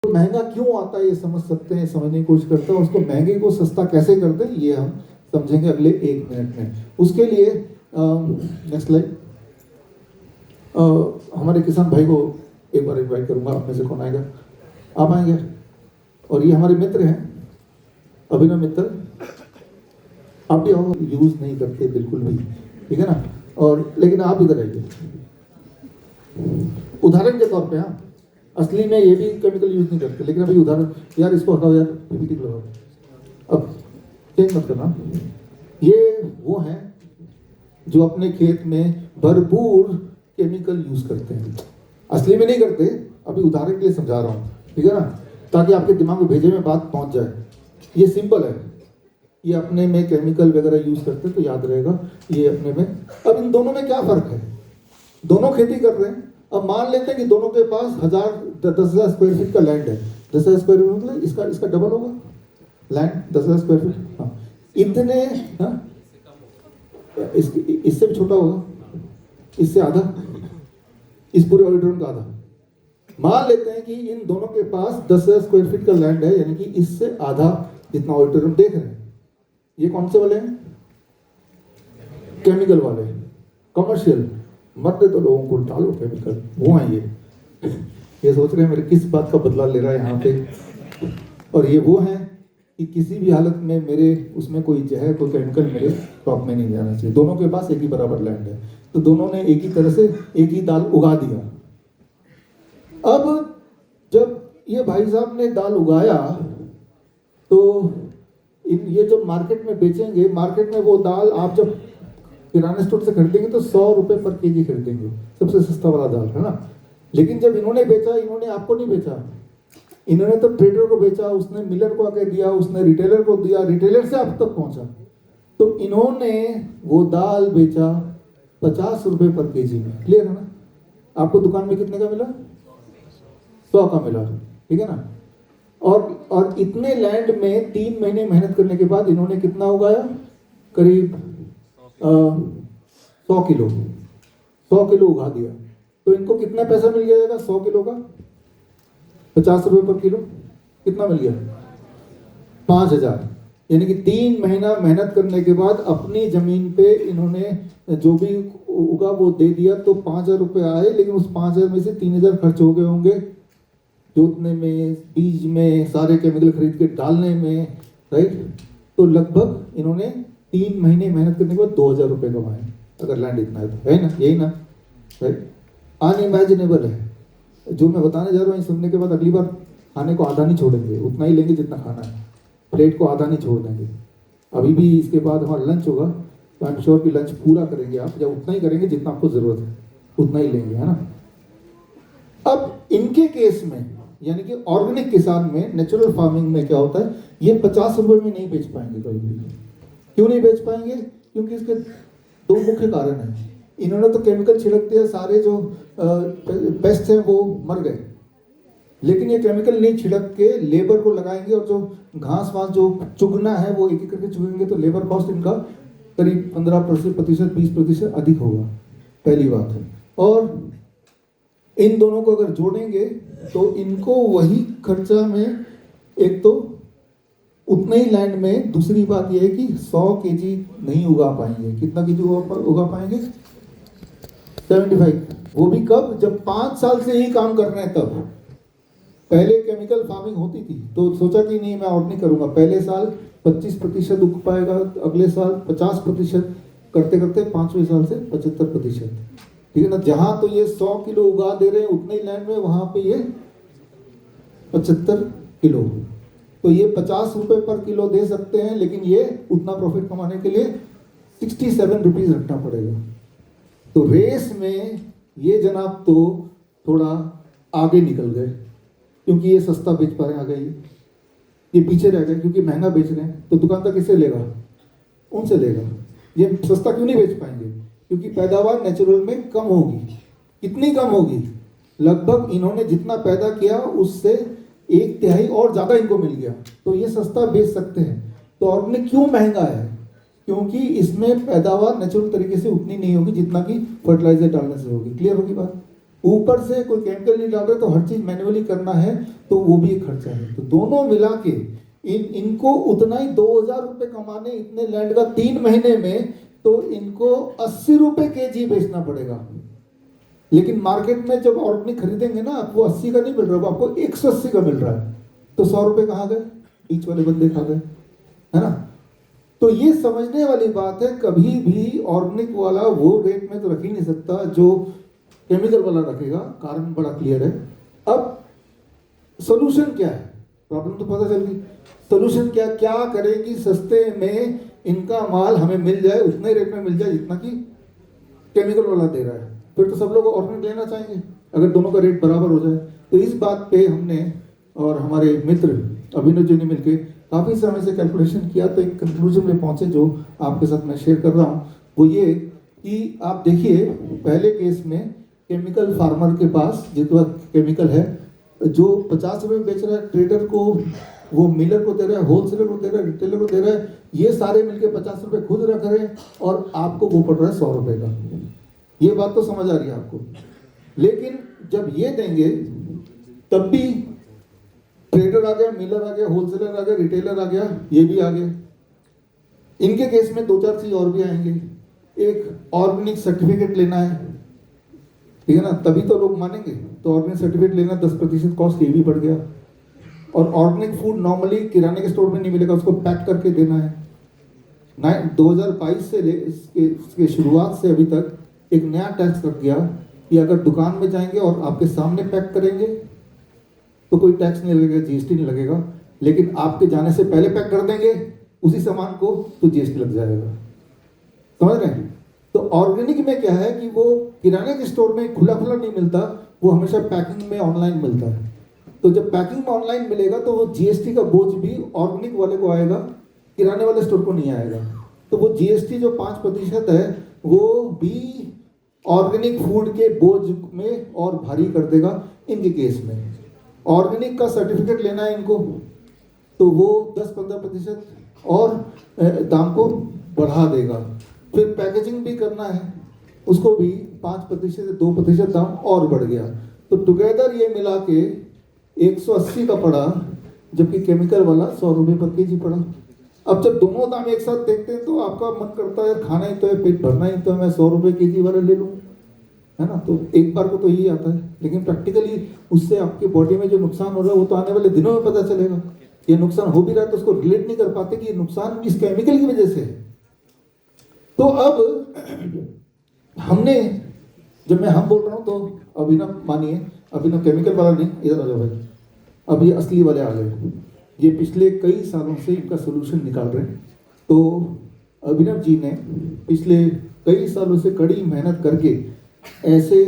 महंगा क्यों आता है ये समझ सकते हैं, समझने की कोशिश करते हैं। उसको महंगे को सस्ता कैसे करते हैं ये हम समझेंगे अगले 1 मिनट में। उसके लिए नेक्स्ट स्लाइड। हमारे किसान भाई को एक बार इन्वाइट करूंगा, आप में से कौन आएगा? आप आएंगे? और ये हमारे मित्र हैं, अभिनव मित्र। आप भी हम यूज नहीं करते बिल्कुल भी, ठीक है ना? और लेकिन आप इधर आइए, उदाहरण के तौर पे। हाँ, असली में ये भी केमिकल यूज नहीं करते, लेकिन अभी उदाहरण। यार इसको हटाओ यार, पीपीटी को लगाओ। अब चेंज मत करना। ये वो हैं जो अपने खेत में भरपूर केमिकल यूज करते हैं, असली में नहीं करते। अभी उदाहरण के लिए समझा रहा हूँ, ठीक है ना, ताकि आपके दिमाग में भेजे में बात पहुंच जाए। ये सिंपल है, ये अपने में केमिकल वगैरह यूज करते तो याद रहेगा ये अपने में। अब इन दोनों में क्या फर्क है? दोनों खेती कर रहे हैं। अब मान लेते हैं कि दोनों के पास 10,000 स्क्वायर फीट का लैंड है। 10,000 स्क्वायर फीट मतलब इसका डबल होगा लैंड, 10,000 स्क्वायर फीट। हाँ, इतने। हाँ, इससे भी छोटा होगा, इससे आधा, इस पूरे ऑडिटोरियम का आधा। मान लेते हैं कि इन दोनों के पास 10,000 स्क्वायर फीट का लैंड है, यानी कि इससे आधा जितना ऑडिटोरियम देख रहे हैं। ये कौन से वाले हैं? केमिकल वाले, कमर्शियल। मत दे तो लोगों को डालो केमिकल, वो है ये सोच रहे हैं मेरे किस बात का बदला ले रहा है यहाँ पे। और ये वो हैं कि किसी भी हालत में मेरे उसमें कोई जहर, कोई केमिकल मेरे क्रॉप में नहीं जाना चाहिए। दोनों के पास एक ही बराबर लैंड है, तो दोनों ने एक ही तरह से एक ही दाल उगा दिया। अब जब ये भाई साहब ने दाल उगाया तो ये जब मार्केट में बेचेंगे, मार्केट में वो दाल आप जब किराना स्टोर से खरीदेंगे तो 100 रुपए पर केजी खरीदेंगे, सबसे सस्ता वाला दाल, है ना। लेकिन जब इन्होंने बेचा, इन्होंने आपको नहीं बेचा, इन्होंने तो ट्रेडर को बेचा, उसने मिलर को आके दिया, उसने रिटेलर को दिया, रिटेलर से आप तक पहुंचा। तो इन्होंने वो दाल बेचा 50 रुपए पर केजी में। क्लियर है ना? आपको दुकान में कितने का मिला? 100 का मिला, ठीक है ना। और इतने लैंड में 3 महीने मेहनत करने के बाद इन्होंने कितना उगाया? करीब 100 किलो। 100 किलो उगा दिया, तो इनको कितना पैसा मिल जाएगा 100 किलो का? 50 रुपए पर किलो। कितना मिल गया? 5,000। यानी कि 3 महीना मेहनत करने के बाद अपनी जमीन पे इन्होंने जो भी उगा वो दे दिया, तो 5,000 रुपए आए। लेकिन उस 5,000 में से 3,000 खर्च हो गए होंगे जोतने में, बीज में, सारे केमिकल खरीद के डालने में, राइट। तो लगभग इन्होंने 3 महीने मेहनत करने के बाद 2,000 रुपए कमाए, अगर लैंड इतना है ना, यही ना, राइट। अनइमेजिनेबल है जो मैं बताने जा रहा हूँ। ये सुनने के बाद अगली बार खाने को आधा नहीं छोड़ेंगे, उतना ही लेंगे जितना खाना है, प्लेट को आधा नहीं छोड़ देंगे। अभी भी इसके बाद हमारा लंच होगा, तो आई एम श्योर कि लंच पूरा करेंगे आप, या उतना ही करेंगे जितना आपको जरूरत है, उतना ही लेंगे, है ना। अब इनके केस में, यानी कि ऑर्गेनिक किसान में, नेचुरल फार्मिंग में क्या होता है, ये 50 रुपए में नहीं बेच पाएंगे कभी भी। क्यों नहीं बेच पाएंगे? क्योंकि इसके 2 मुख्य कारण हैं। इन्होंने तो केमिकल छिड़क दिया, सारे जो पेस्ट हैं वो मर गए। लेकिन ये केमिकल नहीं छिड़क के लेबर को लगाएंगे, और जो घास वास जो चुगना है वो एक एक करके चुगेंगे, तो लेबर कॉस्ट इनका करीब 15%, 20% अधिक होगा, पहली बात है। और इन दोनों को अगर जोड़ेंगे तो इनको वही खर्चा में, एक तो उतने ही लैंड में, दूसरी बात यह है कि 100 केजी नहीं उगा पाएंगे। कितना केजी उगा पाएंगे? 75। वो भी कब? जब 5 साल से ही काम कर रहे हैं तब। पहले केमिकल फार्मिंग होती थी तो सोचा कि नहीं मैं और नहीं करूंगा, पहले साल 25% उग पाएगा, अगले साल 50%, करते करते 5वें साल से 75%, ठीक है ना। जहां तो ये 100 किलो उगा दे रहे हैं उतने ही लैंड में, वहां पे ये 75 किलो। तो ये 50 रुपए पर किलो दे सकते हैं, लेकिन ये उतना प्रॉफिट कमाने के लिए 67 रुपीज रखना पड़ेगा। तो रेस में ये जनाब तो थोड़ा आगे निकल गए, क्योंकि ये सस्ता बेच पा रहे हैं। आ गए ये पीछे रह गए, क्योंकि महंगा बेच रहे हैं, तो दुकानदार किससे लेगा? उनसे लेगा। ये सस्ता क्यों नहीं बेच पाएंगे? क्योंकि पैदावार नेचुरल में कम होगी। कितनी कम होगी? लगभग इन्होंने जितना पैदा किया उससे 1/3 और ज्यादा इनको मिल गया, तो ये सस्ता बेच सकते हैं। तो ऑर्गेनिक क्यों महंगा है? क्योंकि इसमें पैदावार नेचुरल तरीके से उतनी नहीं होगी जितना कि फर्टिलाइजर डालने से होगी। क्लियर होगी बात? ऊपर से कोई केमिकल नहीं डाल रहे तो हर चीज मैन्युअली करना है, तो वो भी एक खर्चा है। तो दोनों मिला के इनको उतना ही 2000 रुपये कमाने इतने लैंड का 3 महीने में, तो इनको 80 रुपये केजी बेचना पड़ेगा। लेकिन मार्केट में जब ऑर्गेनिक खरीदेंगे ना, आपको 80 का नहीं मिल रहा, आपको 180 का मिल रहा है, तो 100 रुपये कहाँ गए? बीच वाले बंदे खा गए, है ना। तो ये समझने वाली बात है, कभी भी ऑर्गेनिक वाला वो रेट में तो रख ही नहीं सकता जो केमिकल वाला रखेगा। कारण बड़ा क्लियर है। अब सोल्यूशन क्या है? प्रॉब्लम तो पता चल गई। सोल्यूशन क्या करें कि सस्ते में इनका माल हमें मिल जाए, उतने रेट में मिल जाए जितना कि केमिकल वाला दे रहा है। फिर तो सब लोग ऑर्गेनिक लेना चाहेंगे अगर दोनों का रेट बराबर हो जाए। तो इस बात पे हमने और हमारे मित्र अभिनव जी ने मिलकर काफ़ी समय से कैलकुलेशन किया, तो एक कंक्लूजन में पहुंचे जो आपके साथ मैं शेयर कर रहा हूं। वो ये कि आप देखिए, पहले केस में केमिकल फार्मर के पास जितना केमिकल है, जो 50 रुपये बेच रहा है ट्रेडर को, वो मिलर को दे रहा है, होलसेलर को दे रहा है, रिटेलर को दे रहा है, ये सारे मिलके 50 रुपये खुद रख रहे हैं और आपको वो पड़ रहा है 100 रुपये का। ये बात तो समझ आ रही है आपको। लेकिन जब ये देंगे तब भी ट्रेडर आ गया, मिलर आ गया, होलसेलर आ गया, रिटेलर आ गया, ये भी आ गया। इनके केस में 2-4 चीज और भी आएंगे। एक ऑर्गेनिक सर्टिफिकेट लेना है, ठीक है ना, तभी तो लोग मानेंगे। तो ऑर्गेनिक सर्टिफिकेट लेना 10% कॉस्ट, ये भी बढ़ गया। और ऑर्गेनिक फूड नॉर्मली किराने के स्टोर में नहीं मिलेगा, उसको पैक करके देना है। 2022 से इसके शुरुआत से अभी तक एक नया टैक्स रख गया कि अगर दुकान में जाएंगे और आपके सामने पैक करेंगे तो कोई टैक्स नहीं लगेगा, जीएसटी नहीं लगेगा। लेकिन आपके जाने से पहले पैक कर देंगे उसी सामान को, तो जीएसटी लग जाएगा। समझ रहे हैं? तो ऑर्गेनिक में क्या है कि वो किराने के स्टोर में खुला नहीं मिलता, वो हमेशा पैकिंग में ऑनलाइन मिलता है। तो जब पैकिंग में ऑनलाइन मिलेगा तो वो जीएसटी का बोझ भी ऑर्गेनिक वाले को आएगा, किराने वाले स्टोर को नहीं आएगा। तो वो जीएसटी जो 5% है वो भी ऑर्गेनिक फूड के बोझ में और भारी कर देगा इनके केस में। ऑर्गेनिक का सर्टिफिकेट लेना है इनको, तो वो 10-15% और दाम को बढ़ा देगा। फिर पैकेजिंग भी करना है, उसको भी 5% से 2% दाम और बढ़ गया। तो टुगेदर ये मिला के 180 का पड़ा, जबकि केमिकल वाला 100 रुपये पर केजी पड़ा। अब जब दोनों दाम एक साथ देखते हैं तो आपका मन करता है खाना ही तो है, पेट भरना ही तो है, मैं 100 रुपये केजी वाला ले लूँ, है ना। तो एक बार को तो यही आता है, लेकिन प्रैक्टिकली उससे आपके बॉडी में जो नुकसान हो रहा है वो तो आने वाले दिनों में पता चलेगा। ये नुकसान हो भी रहा है तो उसको रिलेट नहीं कर पाते कि ये नुकसान इस केमिकल की वजह से है। तो अब हमने, जब मैं हम बोल रहा हूँ तो अभिनव मानिए, अभिनव केमिकल वाला नहीं, इधर आ जाओ भाई, अब ये असली वाले आ गए। ये पिछले कई सालों से इनका सोल्यूशन निकाल रहे हैं। तो अभिनव जी ने पिछले कई सालों से कड़ी मेहनत करके ऐसे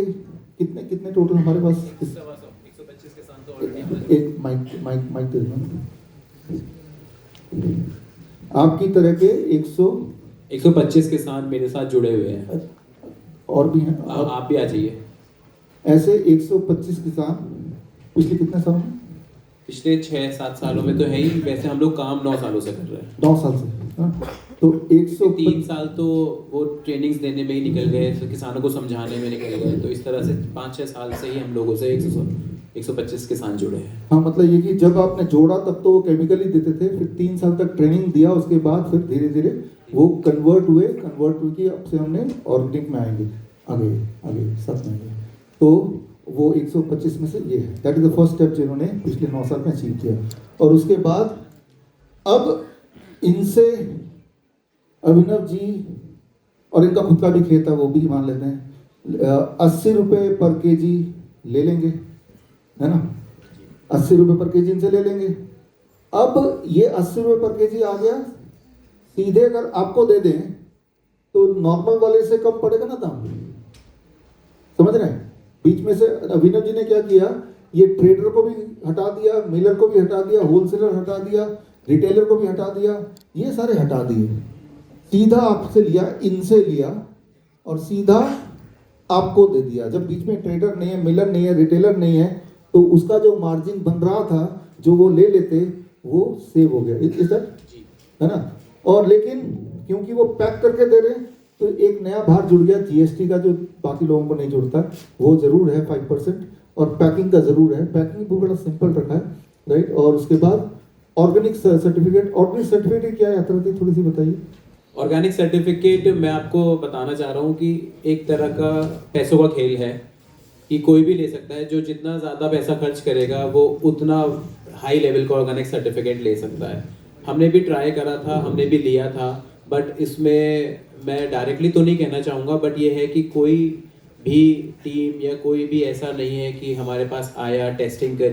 कितने टोटल हमारे पास 125 के साथ तो एक माइक दे दो आपकी तरह के 125 किसान मेरे साथ जुड़े हुए हैं, और भी हैं। आप भी आ जाइए। ऐसे 125 किसान पिछले कितने सालों में? पिछले 6-7 सालों में तो है ही, वैसे हम लोग काम 9 सालों से कर रहे हैं। 9 साल से, हाँ? तो 3 साल तो वो ट्रेनिंग्स देने में ही निकल गए, तो किसानों को समझाने में निकल गए। तो इस तरह से 5-6 साल से ही हम लोगों से 125 किसान जुड़े हैं। हाँ, मतलब ये कि जब आपने जोड़ा तब तो वो केमिकल ही देते थे, फिर 3 साल तक ट्रेनिंग दिया, उसके बाद फिर धीरे धीरे वो कन्वर्ट हुए कि अब से हमने ऑर्गेनिक में आएंगे, आगे सब में आएंगे। तो वो 125 में से ये है, that is the first step जिन्होंने पिछले 9 साल में अचीव किया। और उसके बाद अब इनसे अभिनव जी, और इनका खुद का भी खेत है वो भी मान लेते हैं, 80 रुपये पर केजी ले लेंगे, है ना। 80 रुपये पर केजी इनसे ले लेंगे। अब ये 80 रुपये पर केजी आ गया, सीधे अगर आपको दे दें तो नॉर्मल वाले से कम पड़ेगा ना दाम, समझ रहे हैं। बीच में से अभिनव जी ने क्या किया, ये ट्रेडर को भी हटा दिया, मिलर को भी हटा दिया, होलसेलर हटा दिया, रिटेलर को भी हटा दिया, ये सारे हटा दिए। सीधा आपसे लिया, इनसे लिया और सीधा आपको दे दिया। जब बीच में ट्रेडर नहीं है, मिलर नहीं है, रिटेलर नहीं है, तो उसका जो मार्जिन बन रहा था जो वो ले लेते वो सेव हो गया, है ना। और लेकिन क्योंकि वो पैक करके दे रहे हैं तो एक नया भार जुड़ गया जीएसटी का, जो बाकी लोगों को नहीं जुड़ता, वो जरूर है 5%, और पैकिंग का जरूर है। पैकिंग भी बड़ा सिंपल रखा है, राइट। और उसके बाद ऑर्गेनिक सर्टिफिकेट, ऑर्गेनिक सर्टिफिकेट क्या यात्रा थी, थोड़ी सी बताइए। ऑर्गेनिक सर्टिफिकेट मैं आपको बताना चाह रहा हूँ कि एक तरह का पैसों का खेल है कि कोई भी ले सकता है, जो जितना ज़्यादा पैसा खर्च करेगा वो उतना हाई लेवल का ऑर्गेनिक सर्टिफिकेट ले सकता है। हमने भी ट्राई करा था, हमने भी लिया था, बट इसमें मैं डायरेक्टली तो नहीं कहना चाहूँगा, बट ये है कि कोई भी टीम या कोई भी ऐसा नहीं है कि हमारे पास आया, टेस्टिंग कर